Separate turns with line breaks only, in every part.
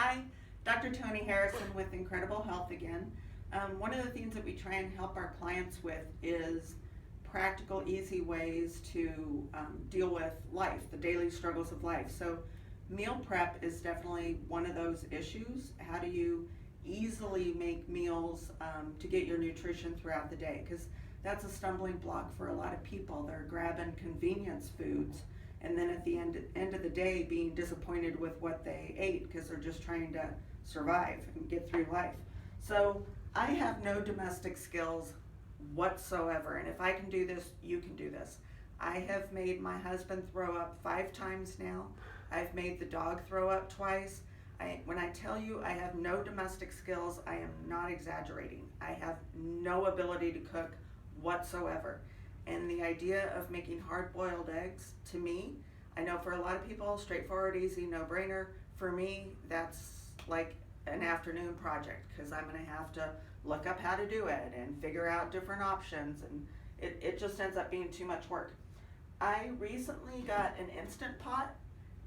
Hi, Dr. Toni Harrison with Incredible Health again. One of the things that we try and help our clients with is practical, easy ways to deal with life, the daily struggles of life. So meal prep is definitely one of those issues. How do you easily make meals to get your nutrition throughout the day? Because that's a stumbling block for a lot of people. They're grabbing convenience foods and then at the end of the day being disappointed with what they ate because they're just trying to survive and get through life. So I have no domestic skills whatsoever, and if I can do this, you can do this. I have made my husband throw up 5 times now. I've made the dog throw up twice. When I tell you I have no domestic skills, I am not exaggerating. I have no ability to cook whatsoever. And the idea of making hard-boiled eggs, to me, I know for a lot of people, straightforward, easy, no-brainer. For me, that's like an afternoon project because I'm going to have to look up how to do it and figure out different options, and it just ends up being too much work. I recently got an Instant Pot.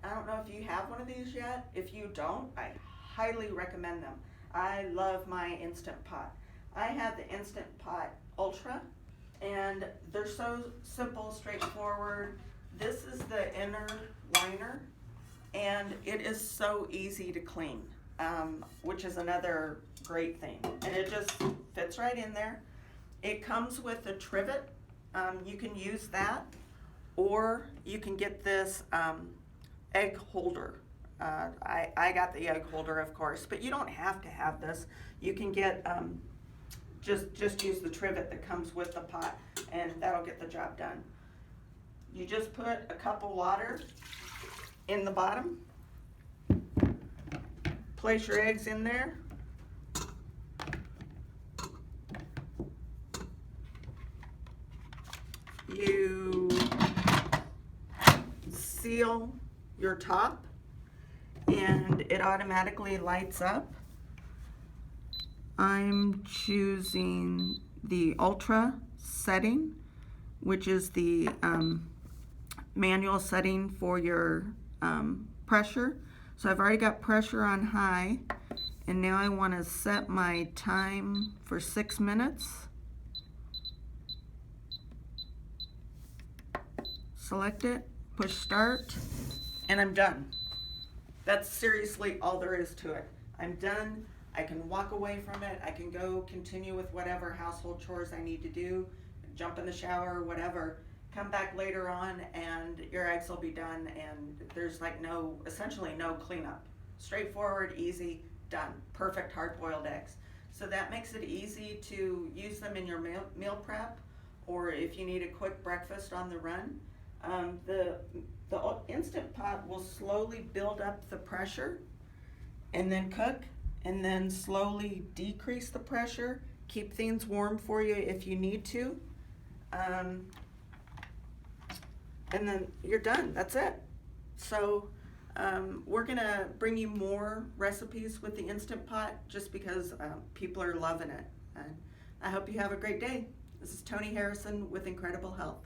I don't know if you have one of these yet. If you don't, I highly recommend them. I love my Instant Pot. I have the Instant Pot Ultra, and they're so simple, straightforward. This is the inner liner, and it is so easy to clean, which is another great thing. And it just fits right in there. It comes with a trivet. You can use that, or you can get this egg holder. I got the egg holder, of course, but you don't have to have this. You can get just use the trivet that comes with the pot, and that'll get the job done. You just put a cup of water in the bottom, place your eggs in there, you seal your top, and it automatically lights up. I'm choosing the Ultra setting, which is the manual setting for your pressure. So I've already got pressure on high, and now I want to set my time for 6 minutes. Select it, push start, and I'm done. That's seriously all there is to it. I'm done. I can walk away from it. I can go continue with whatever household chores I need to do, jump in the shower, whatever. Come back later on and your eggs will be done, and there's like essentially no cleanup. Straightforward, easy, done. Perfect hard-boiled eggs. So that makes it easy to use them in your meal prep, or if you need a quick breakfast on the run. The Instant Pot will slowly build up the pressure and then cook, and then slowly decrease the pressure, keep things warm for you if you need to, and then you're done. That's it. So we're gonna bring you more recipes with the Instant Pot just because people are loving it. And I hope you have a great day. This is Toni Harrison with Incredible Health.